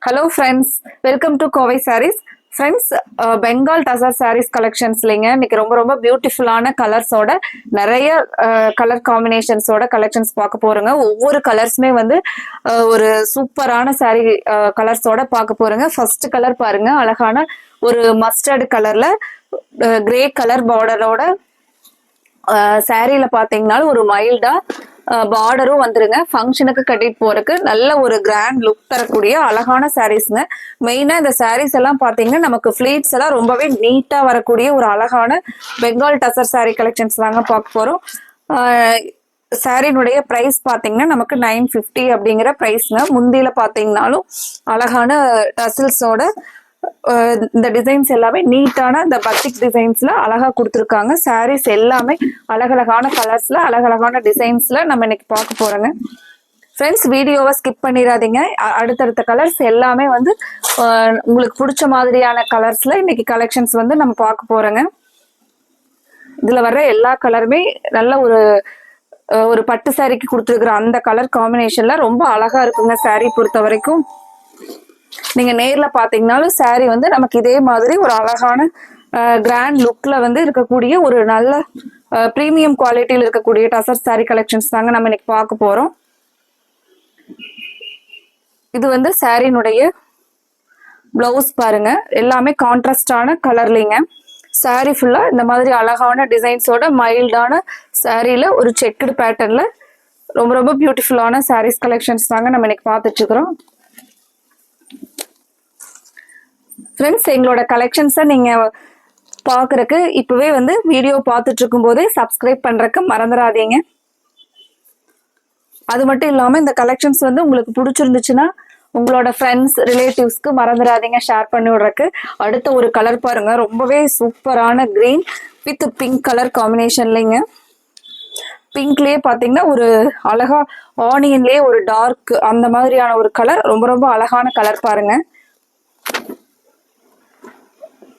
Hello friends, welcome to Kovai Sarees. Friends, Bengal Tazar Sarees collections இன்னைக்கு ரொம்ப பியூட்டிஃபுல்லான கலர்ஸோட நிறைய கலர் காம்பினேஷன்ஸோட கலெக்ஷன்ஸ் பார்க்க போறோங்க. ஒவ்வொரு கலர்ஸுமே வந்து ஒரு சூப்பரான saree கலர்ஸோட பார்க்க போறோங்க. ஃபர்ஸ்ட் கலர் பாருங்க, அழகான ஒரு மஸ்டர்ட் கலர்ல கிரே கலர் பார்டரோட சாரீல பாத்தீங்கன்னாலும் ஒரு மைல்டா பார்டரும் வந்துருங்க. ஃபங்க்ஷனுக்கு கட்டிட்டு போறதுக்கு நல்ல ஒரு கிராண்ட் லுக் தரக்கூடிய அழகான சாரீஸ்ங்க. மெயினா இந்த சாரீஸ் எல்லாம் பாத்தீங்கன்னா நமக்கு ஃபிளீட்ஸ் எல்லாம் ரொம்பவே நீட்டா வரக்கூடிய ஒரு அழகான பெங்கால் டசர் சாரீ கலெக்ஷன்ஸ் தாங்க பார்க்க போறோம். சாரினுடைய பிரைஸ் பாத்தீங்கன்னா நமக்கு 950 அப்படிங்கிற பிரைஸ்ங்க. முந்தியில பாத்தீங்கன்னாலும் அழகான டசில்ஸோட இந்த டிசைன்ஸ் எல்லாமே நீட்டான இந்த பத்திக் டிசைன்ஸ்ல அழகா கொடுத்துருக்காங்க. சாரீஸ் எல்லாமே அழகழகான கலர்ஸ்ல அழகழகான டிசைன்ஸ்ல நம்ம இன்னைக்கு பார்க்க போறோங்க. ஃப்ரெண்ட்ஸ், வீடியோவை ஸ்கிப் பண்ணிடாதீங்க. அடுத்தடுத்த கலர்ஸ் எல்லாமே வந்து உங்களுக்கு பிடிச்ச மாதிரியான கலர்ஸ்ல இன்னைக்கு கலெக்ஷன்ஸ் வந்து நம்ம பார்க்க போறோங்க. இதுல வர்ற எல்லா கலருமே நல்ல ஒரு பட்டு சாரிக்கு கொடுத்துருக்குற அந்த கலர் காம்பினேஷன்ல ரொம்ப அழகா இருக்குங்க. சாரி பொறுத்த வரைக்கும் நீங்க நேர்ல பாத்தீங்கன்னாலும் சாரி வந்து நமக்கு இதே மாதிரி ஒரு அழகான கிராண்ட் லுக்ல வந்து இருக்கக்கூடிய ஒரு நல்ல பிரீமியம் குவாலிட்டியில் இருக்கக்கூடிய டசர் சாரி கலெக்ஷன்ஸ் தாங்க நம்ம இன்னைக்கு பார்க்க போறோம். இது வந்து சாரினுடைய பிளவுஸ் பாருங்க, எல்லாமே கான்ட்ராஸ்டான கலர்லிங்க. சாரி ஃபுல்லா இந்த மாதிரி அழகான டிசைன்ஸோட மைல்டான சாரியில ஒரு செக்குடு பேட்டர்ன்ல ரொம்ப பியூட்டிஃபுல்லான சாரீஸ் கலெக்ஷன்ஸ் தாங்க நம்ம இன்னைக்கு பார்த்துட்டு இருக்கிறோம். ஃப்ரெண்ட்ஸ், எங்களோட கலெக்ஷன்ஸை நீங்க பார்க்கறதுக்கு இப்பவே வந்து வீடியோ பார்த்துட்டு இருக்கும் போதே சப்ஸ்கிரைப் பண்றதுக்கு மறந்துடாதீங்க. அது மட்டும் இல்லாம இந்த கலெக்ஷன்ஸ் வந்து உங்களுக்கு பிடிச்சிருந்துச்சுன்னா உங்களோட ஃப்ரெண்ட்ஸ் ரிலேட்டிவ்ஸ்க்கு மறந்துடாதீங்க ஷேர் பண்ணி விடுறதுக்கு. அடுத்த ஒரு கலர் பாருங்க, ரொம்பவே சூப்பரான கிரீன் வித் பிங்க் கலர் காம்பினேஷன்லைங்க. பிங்க்லயே பாத்தீங்கன்னா ஒரு அழகா ஆனியன்லயே ஒரு டார்க் அந்த மாதிரியான ஒரு கலர், ரொம்ப அழகான கலர் பாருங்க.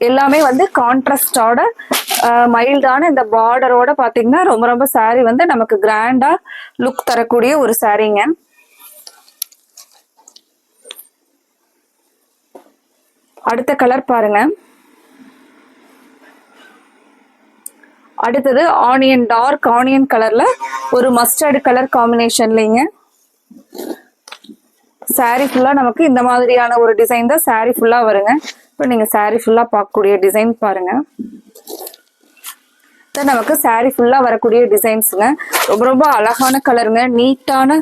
எல்லாமே வந்து கான்ட்ராஸ்டோட மைல்டான இந்த பார்டரோட பாத்தீங்கன்னா ரொம்ப சாரி வந்து நமக்கு கிராண்டா லுக் தரக்கூடிய ஒரு சாரீங்க. அடுத்த கலர் பாருங்க, அடுத்தது ஆனியன், டார்க் ஆனியன் கலர்ல ஒரு மஸ்டர்டு கலர் காம்பினேஷன்லங்க. சாரி ஃபுல்லா நமக்கு இந்த மாதிரியான ஒரு டிசைன் தான் சாரி ஃபுல்லா வருங்க. இப்போ நீங்க சாரி ஃபுல்லா பார்க்கக்கூடிய டிசைன் பாருங்க, நமக்கு சாரி ஃபுல்லா வரக்கூடிய டிசைன்ஸுங்க. ரொம்ப அழகான கலருங்க, நீட்டான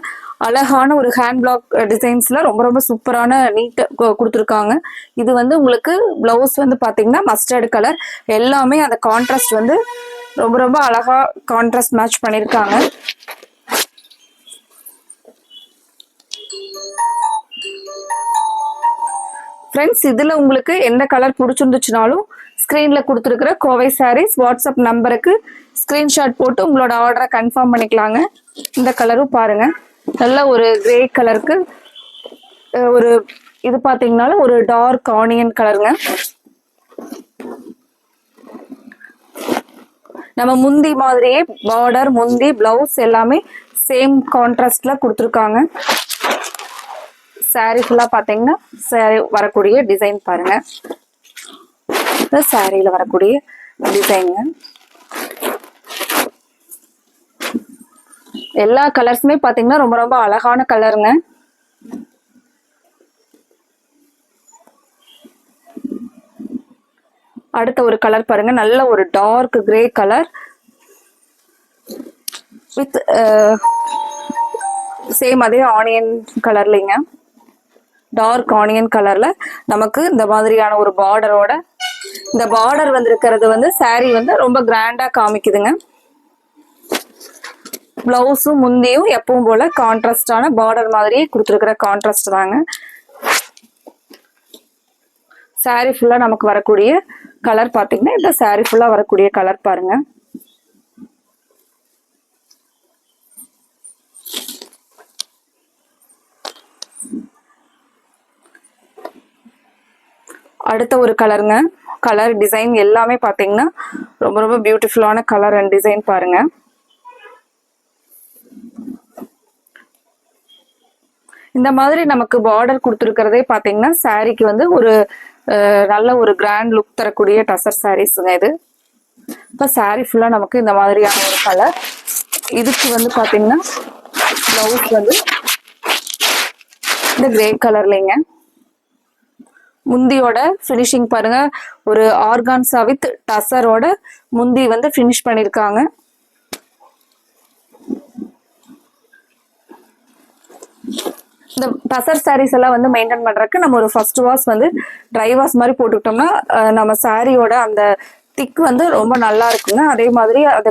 அழகான ஒரு ஹேண்ட் பிளாக் டிசைன்ஸ்ல ரொம்ப சூப்பரான நீட்டா கொடுத்துருக்காங்க. இது வந்து உங்களுக்கு பிளவுஸ் வந்து பாத்தீங்கன்னா மஸ்டர்டு கலர், எல்லாமே அந்த கான்ட்ராஸ்ட் வந்து ரொம்ப அழகா கான்ட்ராஸ்ட் மேட்ச் பண்ணிருக்காங்க. ஃப்ரெண்ட்ஸ், இதுல உங்களுக்கு எந்த கலர் பிடிச்சிருந்துச்சுனாலும் ஸ்கிரீன்ல கொடுத்துருக்கிற கோவை சாரீஸ் வாட்ஸ்அப் நம்பருக்கு ஸ்கிரீன்ஷாட் போட்டு உங்களோட ஆர்டரை கன்ஃபார்ம் பண்ணிக்கலாங்க. இந்த கலரும் பாருங்க, நல்ல ஒரு கிரே கலருக்கு ஒரு இது பாத்தீங்கன்னாலும் ஒரு டார்க் ஆனியன் கலருங்க. நம்ம முந்தி மாதிரியே பார்டர், முந்தி, பிளவுஸ் எல்லாமே சேம் கான்ட்ராஸ்ட்ல கொடுத்துருக்காங்க. சாரி ஃபுல்லா பாத்தீங்கன்னா சாரி வரக்கூடிய டிசைன் பாருங்க, சாரியில வரக்கூடிய டிசைனுங்க. எல்லா கலர்ஸுமே பாத்தீங்கன்னா ரொம்ப அழகான கலருங்க. அடுத்த ஒரு கலர் பாருங்க, நல்ல ஒரு dark grey colour with same அதே ஆனியன் கலர்லிங்க. டார்க் ஆனியன் கலர்ல நமக்கு இந்த மாதிரியான ஒரு பார்டரோட, இந்த பார்டர் வந்திருக்கிறது வந்து சாரி வந்து ரொம்ப கிராண்டா காமிக்குதுங்க. பிளவுஸும் முந்தியும் எப்பவும் போல கான்ட்ராஸ்டான பார்டர் மாதிரியே கொடுத்துருக்கிற கான்ட்ராஸ்ட் தாங்க. சாரி ஃபுல்லா நமக்கு வரக்கூடிய கலர் பாத்தீங்கன்னா இந்த சாரி ஃபுல்லா வரக்கூடிய கலர் பாருங்க. அடுத்த ஒரு கலருங்க, கலர் டிசைன் எல்லாமே பாத்தீங்கன்னா ரொம்ப பியூட்டிஃபுல்லான கலர் அண்ட் டிசைன் பாருங்க. இந்த மாதிரி நமக்கு பார்டர் கொடுத்துருக்கிறதே பாத்தீங்கன்னா சாரிக்கு வந்து ஒரு நல்ல ஒரு கிராண்ட் லுக் தரக்கூடிய டசர் சாரீஸ்ங்க இது. இப்போ சாரி ஃபுல்லா நமக்கு இந்த மாதிரியான ஒரு கலர். இதுக்கு வந்து பாத்தீங்கன்னா பிளவுஸ் வந்து இந்த கிரே கலர்லங்க. முந்தியோட ஃபினிஷிங் பாருங்க, ஒரு ஆர்கான்சா வித் டசரோட முந்தி வந்து ஃபினிஷ் பண்ணிருக்காங்க. இந்த டசர் சாரீஸ் எல்லாம் வந்து மெயின்டைன் பண்றதுக்கு நம்ம ஒரு ஃபர்ஸ்ட் வாஷ் வந்து ட்ரை வாஷ் மாதிரி போட்டுக்கிட்டோம்னா நம்ம சாரியோட அந்த திக் வந்து ரொம்ப நல்லா இருக்குங்க. அதே மாதிரி அந்த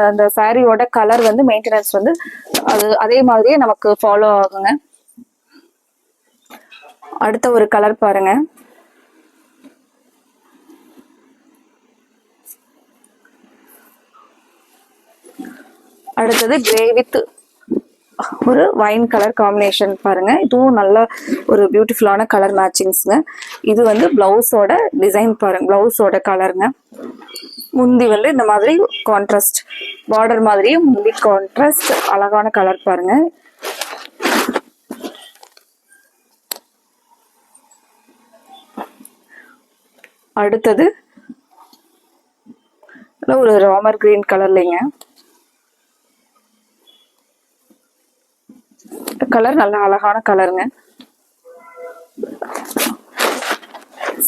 அந்த சாரியோட கலர் வந்து மெயின்டெனன்ஸ் வந்து அதே மாதிரியே நமக்கு ஃபாலோ ஆகுங்க. அடுத்த ஒரு கலர் பாருங்க. அடுத்தது கிரே வித் ஒரு வைன் கலர் காம்பினேஷன் பாருங்க. இதுவும் நல்ல ஒரு பியூட்டிஃபுல்லான கலர் மேட்சிங்ஸ்ங்க. இது வந்து பிளவுஸோட டிசைன் பாருங்க, பிளவுஸோட கலருங்க. முந்தி வந்து இந்த மாதிரி கான்ட்ராஸ்ட் பார்டர் மாதிரியே முந்தி கான்ட்ராஸ்ட் அழகான கலர் பாருங்க. அடுத்தது ஒரு ராமர் கிரீன் கலர்லங்க. கலர் நல்ல அழகான கலருங்க.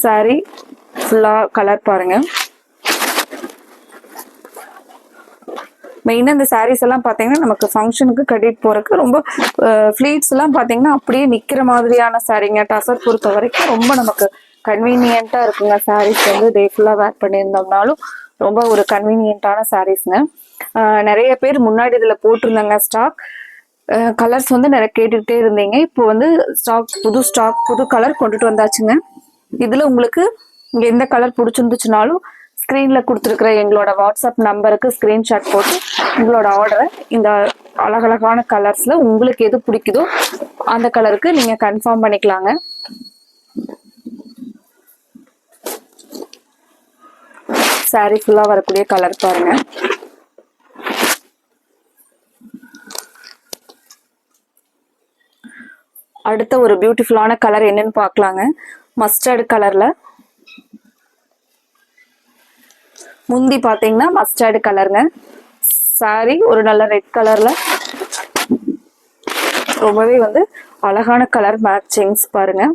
சாரி ஃபுல்லா கலர் பாருங்க. மெயினா இந்த சாரீஸ் எல்லாம் பாத்தீங்கன்னா நமக்கு ஃபங்க்ஷனுக்கு கட்டிட்டு போறதுக்கு ரொம்ப ஃபிளீட்ஸ் எல்லாம் பாத்தீங்கன்னா அப்படியே நிக்கிற மாதிரியான சாரீங்க. டசர் பொறுத்த வரைக்கும் ரொம்ப நமக்கு கன்வீனியன்ட்டா இருக்குங்க. சாரீஸ் வந்து டே ஃபுல்லா வேர் பண்ணியிருந்தோம்னாலும் ரொம்ப ஒரு கன்வீனியன்ட்டான சாரீஸ்ங்க. நிறைய பேர் முன்னாடி இதுல போட்டிருந்தாங்க ஸ்டாக் கலர்ஸ் வந்து நிறைய கேட்டுக்கிட்டே இருந்தீங்க. இப்போ வந்து ஸ்டாக் புது கலர் கொண்டுட்டு வந்தாச்சுங்க. இதுல உங்களுக்கு எந்த கலர் பிடிச்சிருந்துச்சுனாலும் ஸ்கிரீன்ல கொடுத்துருக்கிற எங்களோட வாட்ஸ்அப் நம்பருக்கு ஸ்கிரீன்ஷாட் போட்டு உங்களோட ஆர்டரை இந்த அழகழகான கலர்ஸ்ல உங்களுக்கு எது பிடிக்குதோ அந்த கலருக்கு நீங்க கன்ஃபார்ம் பண்ணிக்கலாங்க. சாரி ஃபுல்லா வரக்கூடிய கலர் பாருங்க. அடுத்த ஒரு பியூட்டிஃபுல்லான கலர் என்னன்னு பார்க்கலாங்க. மஸ்டர்ட் கலர்ல முந்தி பாத்தீங்கன்னா மஸ்டர்ட் கலருங்க. சாரி ஒரு நல்ல ரெட் கலர்ல ரொம்பவே வந்து அழகான கலர் மேட்சிங்ஸ் பாருங்க.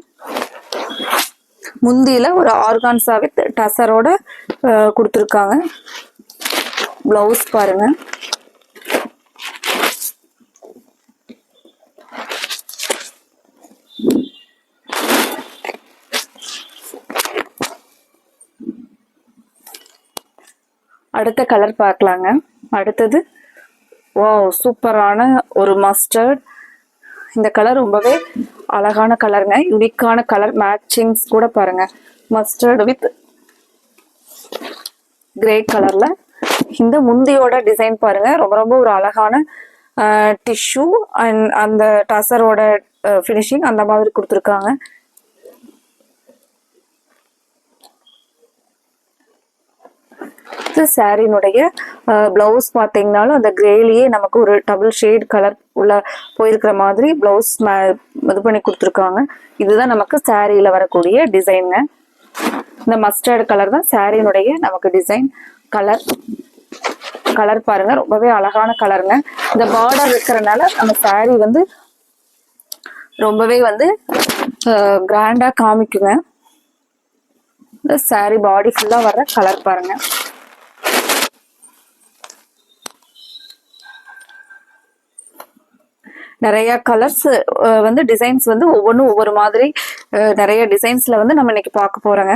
முந்தியில ஒரு ஆர்கான்சா வித் டசரோட கொடுத்துருக்காங்க. பிளவுஸ் பாருங்க. அடுத்த கலர் பார்க்கலாங்க. அடுத்தது வாவ் சூப்பரான ஒரு மஸ்டர்ட். இந்த கலர் ரொம்பவே அழகான கலருங்க. யூனிக்கான கலர் மேட்சிங்ஸ் கூட பாருங்க. மஸ்டர்ட் வித் கிரே கலர்ல இந்த முந்தியோட டிசைன் பாருங்க. ரொம்ப ரொம்ப ஒரு அழகான டிஷ்யூ அண்ட் அந்த டசரோட ஃபினிஷிங் அந்த மாதிரி கொடுத்துருக்காங்க. சாரினுடைய பிளவுஸ் பார்த்தீங்கன்னாலும் அந்த கிரேலியே நமக்கு ஒரு டபுள் ஷேட் கலர் உள்ள போயிருக்கிற மாதிரி பிளவுஸ் இது பண்ணி கொடுத்துருக்காங்க. இதுதான் நமக்கு சாரியில வரக்கூடிய டிசைனுங்க. இந்த மஸ்டர்ட் கலர் தான் சாரியினுடைய நமக்கு டிசைன் கலர் பாருங்க. ரொம்பவே அழகான கலருங்க. இந்த பார்டர் இருக்கிறதுனால நம்ம சாரி வந்து ரொம்பவே வந்து கிராண்டா காமிக்குங்க. இந்த சாரி பாடி ஃபுல்லா வர்ற கலர் பாருங்க. நிறைய கலர்ஸ் வந்து டிசைன்ஸ் வந்து ஒவ்வொன்றும் ஒவ்வொரு மாதிரி நிறைய டிசைன்ஸ்ல வந்து நம்ம இன்னைக்கு பார்க்க போறோங்க.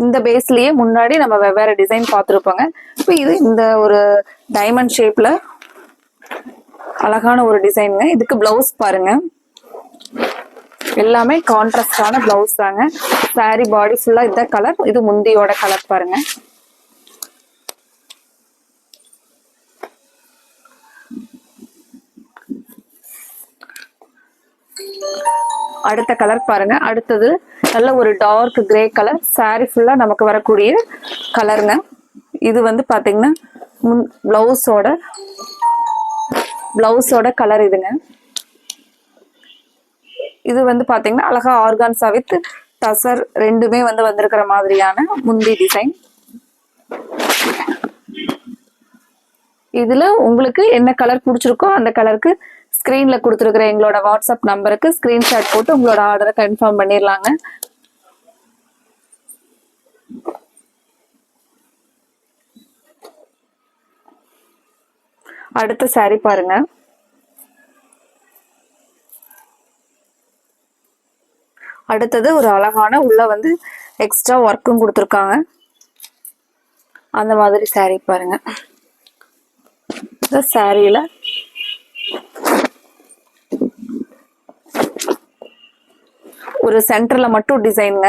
இந்த பேஸ்லயே முன்னாடி நம்ம வெவ்வேறு டிசைன் பார்த்துருப்போங்க. இப்போ இது இந்த ஒரு டைமண்ட் ஷேப்ல அழகான ஒரு டிசைனுங்க. இதுக்கு பிளவுஸ் பாருங்க. எல்லாமே கான்ட்ராஸ்டான பிளவுஸ் தாங்க. சாரி பாடி ஃபுல்லா இந்த கலர். இது முந்தியோட கலர் பாருங்க. அடுத்த கலர் பாருங்க. அடுத்தது நல்ல ஒரு டார்க் கிரே கலர். சாரி ஃபுல்லா நமக்கு வரக்கூடிய கலருங்க. இது வந்து பாத்தீங்கன்னா பிளவுஸோட பிளவுஸோட கலர் இதுங்க. இது வந்து பாத்தீங்கன்னா அழகா ஆர்கான்ஸா வித் டசர் ரெண்டுமே வந்து வந்திருக்கிற மாதிரியான முந்தி டிசைன். இதுல உங்களுக்கு என்ன கலர் பிடிச்சிருக்கோ அந்த கலருக்கு ஸ்கிரீன்ல கொடுத்துருக்கிற எங்களோட வாட்ஸ்அப் நம்பருக்கு ஸ்கிரீன்ஷாட் போட்டு உங்களோட ஆர்டரை கன்ஃபார்ம் பண்ணிடலாங்க. அடுத்த சாரி பாருங்க. அடுத்தது ஒரு அழகான உள்ள வந்து எக்ஸ்ட்ரா ஒர்க்கும் கொடுத்துருக்காங்க. அந்த மாதிரி சாரி பாருங்க. இந்த சாரியில ஒரு சென்டர்ல மட்டும் டிசைனுங்க.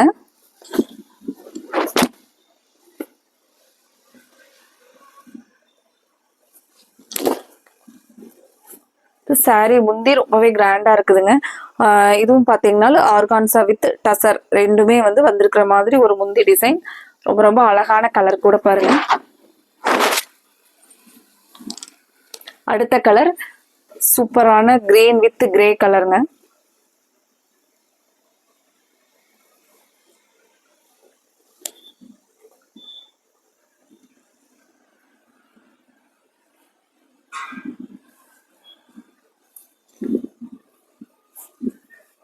சாரி முந்தி ரொம்பவே கிராண்டா இருக்குதுங்க. இதுவும் பாத்தீங்கன்னா ஆர்கான்சா வித் டசர் ரெண்டுமே வந்து வந்திருக்கிற மாதிரி ஒரு முந்தி டிசைன். ரொம்ப ரொம்ப அழகான கலர் கூட பாருங்க. அடுத்த கலர் சூப்பரான கிரீன் வித் கிரே கலருங்க.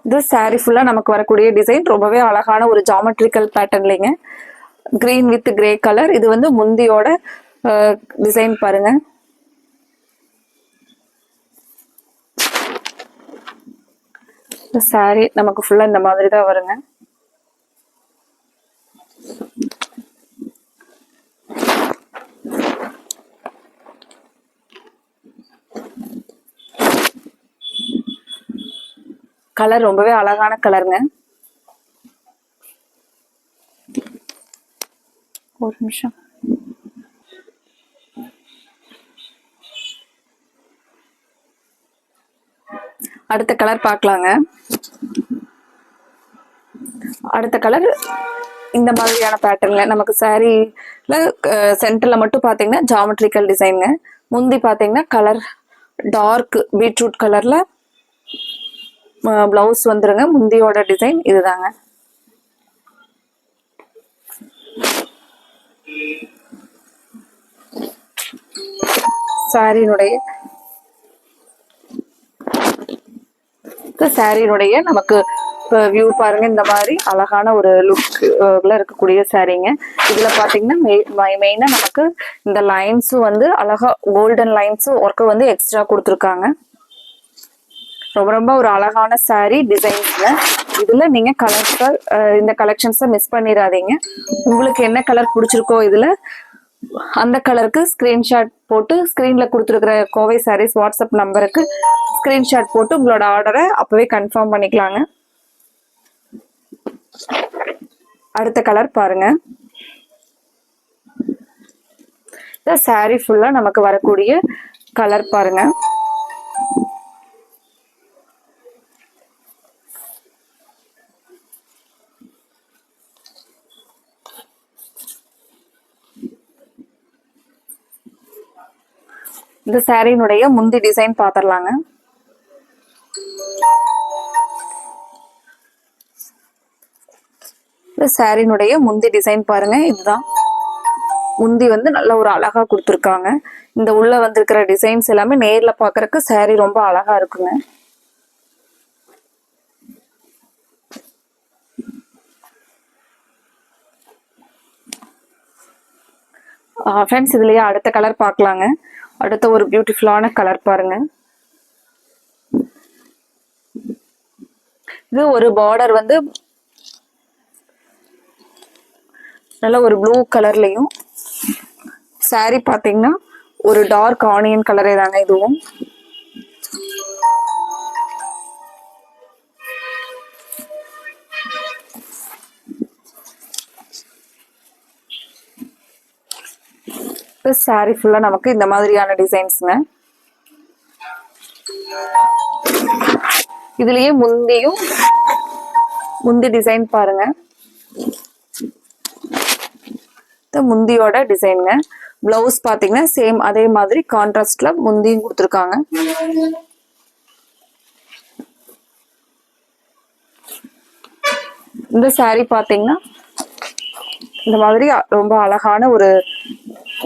இது சாரி ஃபுல்லா நமக்கு வரக்கூடிய டிசைன் ரொம்பவே அழகான ஒரு ஜாமெட்ரிக்கல் பேட்டர்ன்லங்க. Green with grey colour. இது வந்து முந்தியோட டிசைன் பாருங்க. இந்த சாரி நமக்கு ஃபுல்லா இந்த மாதிரி தான் வருங்க. கலர் ரொம்பவே அழகான கலருங்க. ஒரு நிமிஷம். அடுத்த கலர் பார்க்கலாங்க. அடுத்த கலர் இந்த மாதிரியான பேட்டர்ன்ல நமக்கு சாரில சென்டர்ல மட்டும் பாத்தீங்கன்னா ஜாமெட்ரிக்கல் டிசைனுங்க. முந்தி பாத்தீங்கன்னா கலர் டார்க் பீட்ரூட் கலர்ல பிளவுஸ் வந்துருங்க. முந்தியோட டிசைன் இதுதாங்க. சாரியினுடைய நமக்கு வியூ பாருங்க. இந்த மாதிரி அழகான ஒரு லுக்ல இருக்கக்கூடிய சாரீங்க. இதுல பாத்தீங்கன்னா மெயினா நமக்கு இந்த லைன்ஸும் வந்து அழகா கோல்டன் லைன்ஸும் ஒர்க்கு வந்து எக்ஸ்ட்ரா கொடுத்துருக்காங்க. ரொம்ப ரொம்ப ஒரு அழகான சாரி டிசைன்ஸ்ல. இதுல நீங்க கலர்ஸ் இந்த கலெக்ஷன்ஸை மிஸ் பண்ணிடாதீங்க. உங்களுக்கு என்ன கலர் பிடிச்சிருக்கோ இதுல அந்த கலருக்கு ஸ்கிரீன்ஷாட் போட்டு ஸ்கிரீன்ல கொடுத்துருக்கிற கோவை சாரீஸ் வாட்ஸ்அப் நம்பருக்கு ஸ்கிரீன்ஷாட் போட்டு உங்களோட ஆர்டரை அப்பவே கன்ஃபார்ம் பண்ணிக்கலாங்க. அடுத்த கலர் பாருங்க. இந்த சாரி ஃபுல்லா நமக்கு வரக்கூடிய கலர் பாருங்க. இந்த சாரியினுடைய முந்தி டிசைன் பாத்திரலாங்க. இந்த சாரியினுடைய முந்தி டிசைன் பாருங்க. இதுதான் முந்தி வந்து நல்ல ஒரு அழகா கொடுத்துருக்காங்க. இந்த உள்ள வந்திருக்கிற டிசைன்ஸ் எல்லாமே நேர்ல பாக்குறதுக்கு சாரி ரொம்ப அழகா இருக்குங்க. ஃப்ரெண்ட்ஸ் இதுலயே அடுத்த கலர் பார்க்கலாங்க. அடுத்த ஒரு பியூட்டிஃபுல்லான கலர் பாருங்க. இது ஒரு பார்டர் வந்து நல்ல ஒரு ப்ளூ கலர்லயும் சாரி பாத்தீங்கன்னா ஒரு டார்க் ஆனியன் கலரே தாங்க இதுவும். சாரி ஃபுல்லா நமக்கு இந்த மாதிரியான டிசைன்ஸ்ங்க. இதுலயே முந்தி டிசைன் பாருங்க. முந்தியோட டிசைனுங்க. பிளவுஸ் பாத்தீங்கன்னா சேம் அதே மாதிரி கான்ட்ராஸ்ட்ல முந்தியும் கொடுத்துருக்காங்க. இந்த saree பாத்தீங்கன்னா இந்த மாதிரி ரொம்ப அழகான ஒரு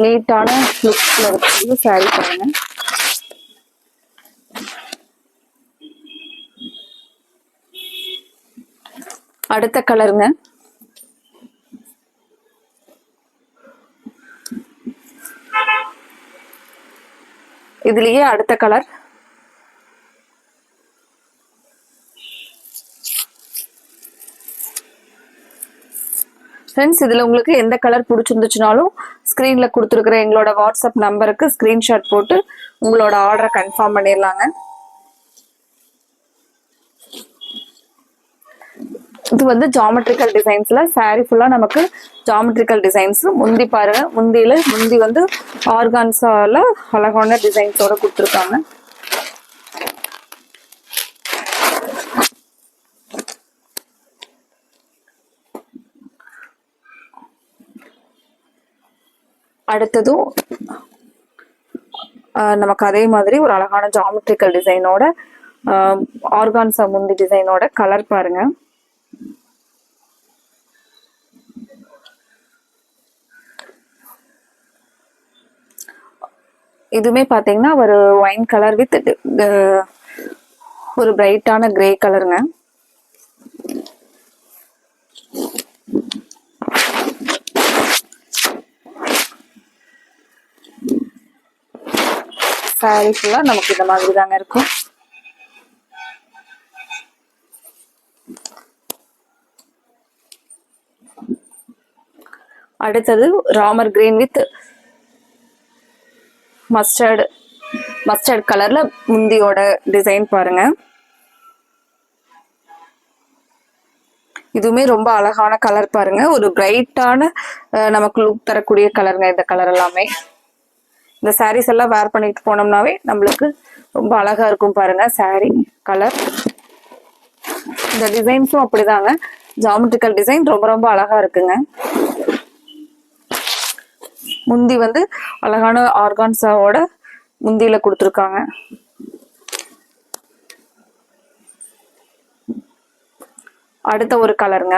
நீட்டான லுக்ல இருக்கு saree பாருங்க. அடுத்த கலருங்க. இதுலயே அடுத்த கலர். ஃப்ரெண்ட்ஸ், இதுல உங்களுக்கு எந்த கலர் பிடிச்சிருந்துச்சுனாலும் ஸ்கிரீன்ல கொடுத்துருக்கிற எங்களோட வாட்ஸ்அப் நம்பருக்கு ஸ்கிரீன்ஷாட் போட்டு உங்களோட ஆர்டரை கன்ஃபார்ம் பண்ணிடலாங்க. இது வந்து ஜாமெட்ரிக்கல் டிசைன்ஸ்ல saree ஃபுல்லா நமக்கு ஜாமெட்ரிக்கல் டிசைன்ஸ். முந்தி பாருங்க, முந்தி வந்து ஆர்கான்சால அழகான டிசைன்ஸோட கொடுத்துருக்காங்க. அடுத்ததும் நமக்கு அதே மாதிரி ஒரு அழகான ஜாமெட்ரிக்கல் டிசைனோட ஆர்கான்சா முந்தி டிசைனோட கலர் பாருங்க. இதுமே பாத்தீங்கன்னா ஒரு ஒயின் கலர் வித் ஒரு பிரைட்டான கிரே கலருங்க. சாரி ஃபுல்லா நமக்கு இந்த மாதிரி தாங்க இருக்கும். அடுத்தது ராமர் கிரீன் வித் மஸ்டர்ட் கலர்ல முந்தியோட டிசைன் பாருங்க. இதுவுமே ரொம்ப அழகான கலர் பாருங்க. ஒரு பிரைட்டான நமக்கு லுக் தரக்கூடிய கலருங்க இந்த கலர் எல்லாமே. இந்த சாரீஸ் எல்லாம் வேர் பண்ணிட்டு போனோம்னாவே நம்மளுக்கு ரொம்ப அழகா இருக்கும் பாருங்க சாரீ கலர். இந்த டிசைன்ஸும் அப்படிதாங்க, ஜாமெட்ரிக்கல் டிசைன் ரொம்ப ரொம்ப அழகா இருக்குங்க. முந்தி வந்து அழகான ஆர்கான்சாவோட முந்தியில கொடுத்துருக்காங்க. அடுத்த ஒரு கலருங்க.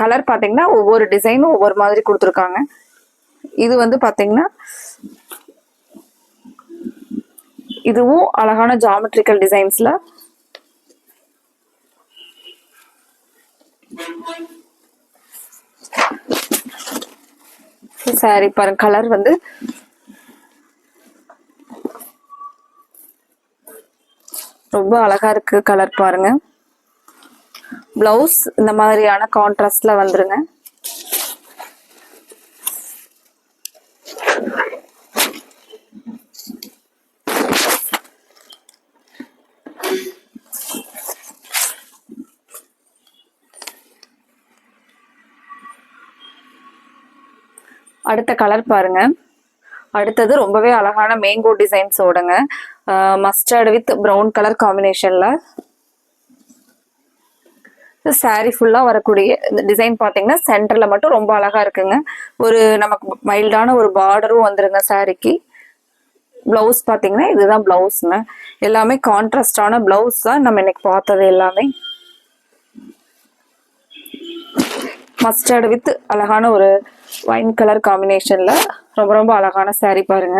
கலர் பாத்தீங்கன்னா ஒவ்வொரு டிசைனும் ஒவ்வொரு மாதிரி கொடுத்துருக்காங்க. இது வந்து பாத்தீங்கன்னா இதுவும் அழகான ஜாமெட்ரிக்கல் டிசைன்ஸ்ல சாரி பாருங்க. கலர் வந்து ரொம்ப அழகா இருக்கு கலர் பாருங்க. பிளவுஸ் இந்த மாதிரியான கான்ட்ராஸ்ட்ல வந்துருங்க. அடுத்த கலர் பாருங்க. அடுத்தது ரொம்பவே அழகான மேங்கோ டிசைன்ஸோடங்க மஸ்டர்ட் வித் பிரவுன் கலர் காம்பினேஷன்ல சாரி ஃபுல்லா வரக்கூடிய இந்த டிசைன் பாத்தீங்கன்னா சென்டர்ல மட்டும் ரொம்ப அழகா இருக்குங்க. ஒரு நமக்கு மைல்டான ஒரு பார்டரும் வந்துருங்க சாரிக்கு. பிளவுஸ் பாத்தீங்கன்னா இதுதான் பிளவுஸ்ங்க. எல்லாமே கான்ட்ராஸ்டான பிளவுஸ் தான் நம்ம இன்னைக்கு பார்த்தது எல்லாமே. மஸ்டர்ட் வித் அழகான ஒரு ஒயின் கலர் காம்பினேஷன்ல ரொம்ப ரொம்ப அழகான சாரி பாருங்க.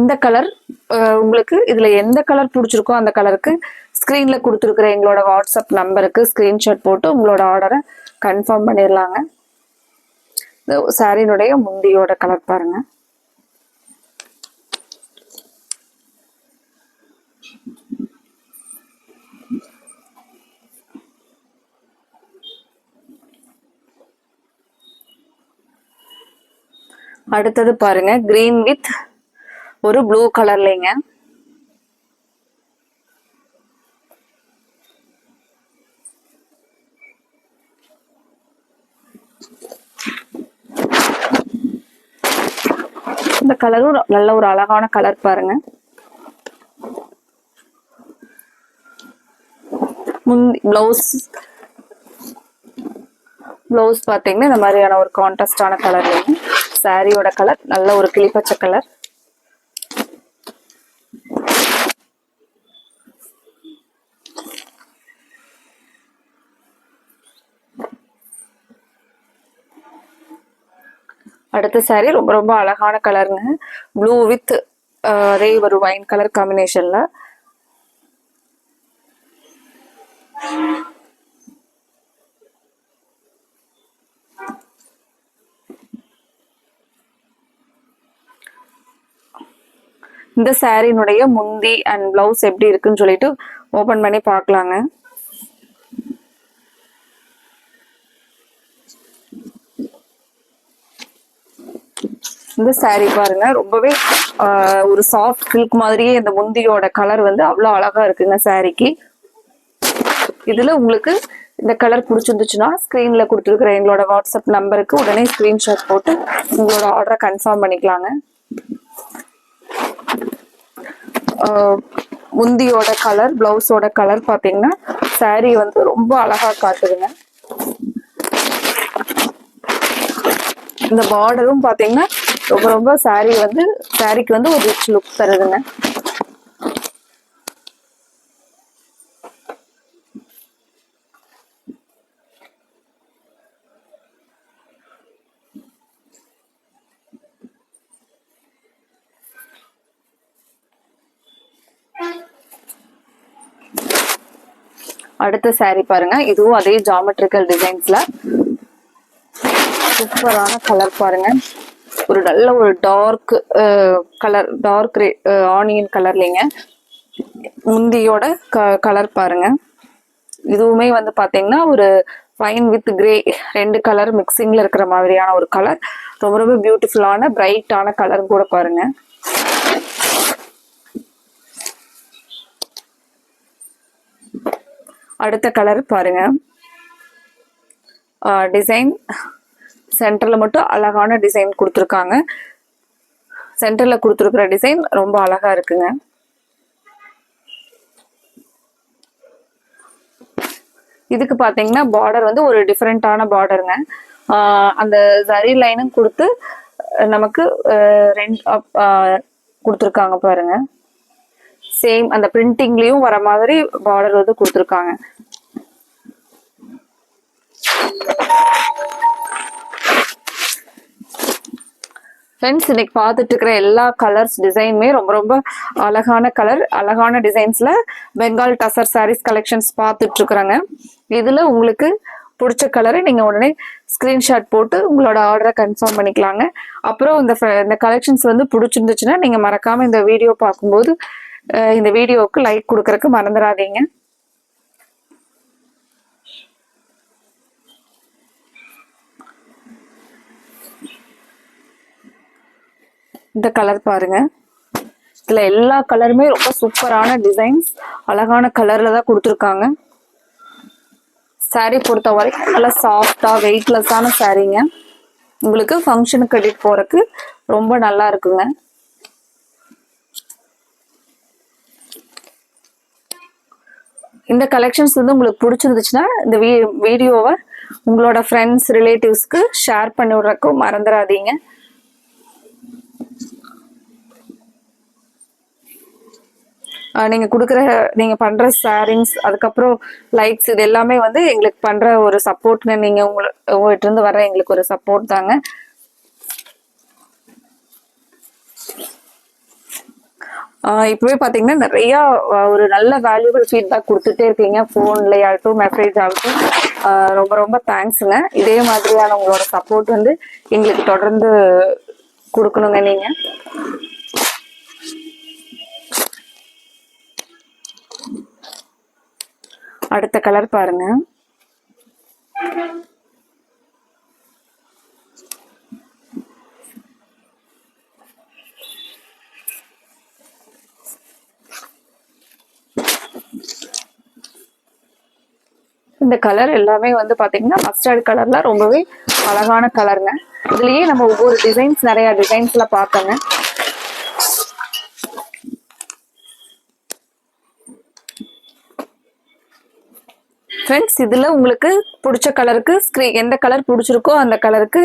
இந்த கலர் உங்களுக்கு இதுல எந்த கலர் பிடிச்சிருக்கோ அந்த கலருக்கு ஸ்கிரீன்ல கொடுத்துருக்கிற எங்களோட வாட்ஸ்அப் நம்பருக்கு ஸ்கிரீன்ஷாட் போட்டு உங்களோட ஆர்டரை கன்ஃபார்ம் பண்ணிடலாங்க. சாரியினுடைய முந்தியோட கலர் பாருங்க. அடுத்தது பாருங்க கிரீன் வித் ஒரு ப்ளூ கலர்லங்க. இந்த கலரும் நல்ல ஒரு அழகான கலர் பாருங்க. பிளவுஸ் பாத்தீங்கன்னா இந்த மாதிரியான ஒரு கான்ட்ராஸ்டான கலர்லயும், சாரியோட கலர் நல்ல ஒரு கிளிப்பச்சை கலர். அடுத்த சாரி ரொம்ப ரொம்ப அழகான கலருங்க. ப்ளூ வித் அதே ஒரு வைன் கலர் காம்பினேஷன்ல. இந்த சாரினுடைய முந்தி அண்ட் பிளவுஸ் எப்படி இருக்குன்னு சொல்லிட்டு ஓபன் பண்ணி பார்க்கலாங்க. இந்த சாரி பாருங்க, ரொம்பவே ஒரு சாஃப்ட் சில்க் மாதிரியே இந்த முந்தியோட கலர் வந்து அவ்வளவு அழகா இருக்குங்க சாரிக்கு. இதுல உங்களுக்கு இந்த கலர் பிடிச்சிருந்துச்சுன்னா ஸ்கிரீன்ல கொடுத்துருக்குற எங்களோட வாட்ஸ்அப் நம்பருக்கு உடனே ஸ்கிரீன்ஷாட் போட்டு உங்களோட ஆர்டரை கன்ஃபார்ம் பண்ணிக்கலாங்க. முந்தியோட கலர், பிளவுஸோட கலர் பாத்தீங்கன்னா சாரி வந்து ரொம்ப அழகா காட்டுதுங்க. இந்த பார்டரும் பாத்தீங்கன்னா ரொம்ப ரொம்ப சாரிக்கு வந்து ஒரு ரிச் லுக் தருதுங்க. அடுத்த சாரி பாருங்க, இதுவும் அதே ஜாமெட்ரிக்கல் டிசைன்ஸ்ல சூப்பரான கலர் பாருங்க. ஒரு நல்ல ஒரு டார்க் கலர், டார்க் ஆனியன் கலர்லிங்க முந்தியோட கலர் பாருங்க. இதுவுமே வந்து பாத்தீங்கன்னா ஒரு வைன் வித் கிரே ரெண்டு கலர் மிக்சிங்ல இருக்கிற மாதிரியான ஒரு கலர். ரொம்ப ரொம்ப பியூட்டிஃபுல்லான பிரைட்டான கலர் கூட பாருங்க. அடுத்த கலர் பாருங்க. டிசைன் சென்டர்ல மட்டும் அழகான டிசைன் கொடுத்துருக்காங்க. சென்டர்ல கொடுத்துருக்கிற டிசைன் ரொம்ப அழகா இருக்குங்க. இதுக்கு பாத்தீங்கன்னா பார்டர் வந்து ஒரு டிஃப்ரெண்டான பார்டருங்க. அந்த ஜரி லைனும் கொடுத்து நமக்கு ரெண்டு கொடுத்துருக்காங்க பாருங்க. சேம் அந்த பிரிண்டிங்லயும் வர மாதிரி பார்டர் வந்து கொடுத்துருக்காங்க. ஃப்ரெண்ட்ஸ், இன்னைக்கு பார்த்துட்டு இருக்கிற எல்லா கலர்ஸ் டிசைனுமே ரொம்ப ரொம்ப அழகான கலர், அழகான டிசைன்ஸ்ல பெங்கால் டசர் சாரீஸ் கலெக்ஷன்ஸ் பார்த்துட்டு இருக்கிறாங்க. இதுல உங்களுக்கு பிடிச்ச கலரை நீங்க உடனே ஸ்கிரீன்ஷாட் போட்டு உங்களோட ஆர்டரை கன்ஃபார்ம் பண்ணிக்கலாங்க. அப்புறம் இந்த கலெக்ஷன்ஸ் வந்து பிடிச்சிருந்துச்சுன்னா நீங்க மறக்காம இந்த வீடியோ பார்க்கும்போது இந்த வீடியோவுக்கு லைக் கொடுக்கறதுக்கு மறந்துடாதீங்க. இந்த கலர் பாருங்க. இதுல எல்லா கலருமே ரொம்ப சூப்பரான டிசைன்ஸ், அழகான கலர்ல தான் கொடுத்துருக்காங்க. சாரி பொறுத்த வரைக்கும் நல்லா சாஃப்டா வெயிட்லெஸ்ஸான சாரீங்க. உங்களுக்கு ஃபங்க்ஷனுக்கு கட்டிட்டு போறதுக்கு ரொம்ப நல்லா இருக்குங்க. இந்த கலெக்ஷன்ஸ் வந்து உங்களுக்கு பிடிச்சிருந்துச்சுன்னா இந்த வீடியோவை உங்களோட ஃப்ரெண்ட்ஸ் ரிலேட்டிவ்ஸ்க்கு ஷேர் பண்ணி விடுறதுக்கும் மறந்துடாதீங்க. நீங்க பண்ற ஷேரிங்ஸ், அதுக்கப்புறம் லைக்ஸ், இது எல்லாமே வந்து எங்களுக்கு பண்ற ஒரு சப்போர்ட்னு. நீங்க உங்ககிட்ட இருந்து வர எங்களுக்கு ஒரு சப்போர்ட் தாங்க. இப்பவே பாத்தீங்கன்னா நிறைய ஒரு நல்ல வேல்யூபிள் ஃபீட்பேக் கொடுத்துட்டே இருக்கீங்க, போன்ல ஆகட்டும் மெசேஜ் ஆகட்டும். ரொம்ப ரொம்ப தேங்க்ஸுங்க. இதே மாதிரியான உங்களோட சப்போர்ட் வந்து எங்களுக்கு தொடர்ந்து கொடுக்கணுங்க நீங்க. அடுத்த கலர் பாருங்க. இந்த கலர் எல்லாமே வந்து பாத்தீங்கன்னா மஸ்டர்ட் கலர்ல ரொம்பவே அழகான கலருங்க. இதுலயே நம்ம ஒவ்வொரு டிசைன்ஸ், நிறைய டிசைன்ஸ்ல பார்த்தோங்க. ஃப்ரெண்ட்ஸ், இதுல உங்களுக்கு பிடிச்ச கலருக்கு எந்த கலர் பிடிச்சிருக்கோ அந்த கலருக்கு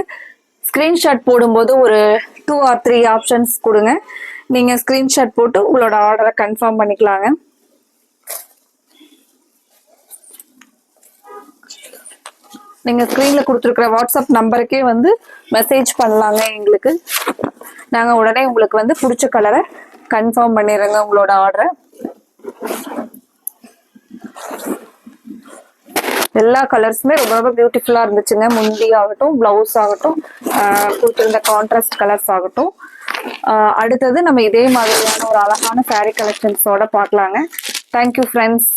ஸ்கிரீன்ஷாட் போடும்போது ஒரு 2 or 3 ஆப்ஷன்ஸ் கொடுங்க. நீங்க ஸ்கிரீன்ஷாட் போட்டு உங்களோட ஆர்டரை கன்ஃபார்ம் பண்ணிக்கலாங்க. நீங்க ஸ்கிரீன்ல கொடுத்துருக்கிற வாட்ஸ்அப் நம்பருக்கே வந்து மெசேஜ் பண்ணலாங்க எங்களுக்கு. நாங்க உடனே உங்களுக்கு வந்து பிடிச்ச கலரை கன்ஃபார்ம் பண்ணிடுறோங்க உங்களோட ஆர்டரை. எல்லா கலர்ஸுமே ரொம்ப ரொம்ப பியூட்டிஃபுல்லா இருந்துச்சுங்க. முந்தி ஆகட்டும், பிளவுஸ் ஆகட்டும், கொடுத்துருந்த கான்ட்ராஸ்ட் கலர்ஸ் ஆகட்டும். அடுத்தது நம்ம இதே மாதிரியான ஒரு அழகான சாரீ கலெக்ஷன்ஸோட பார்க்கலாங்க. Thank you friends.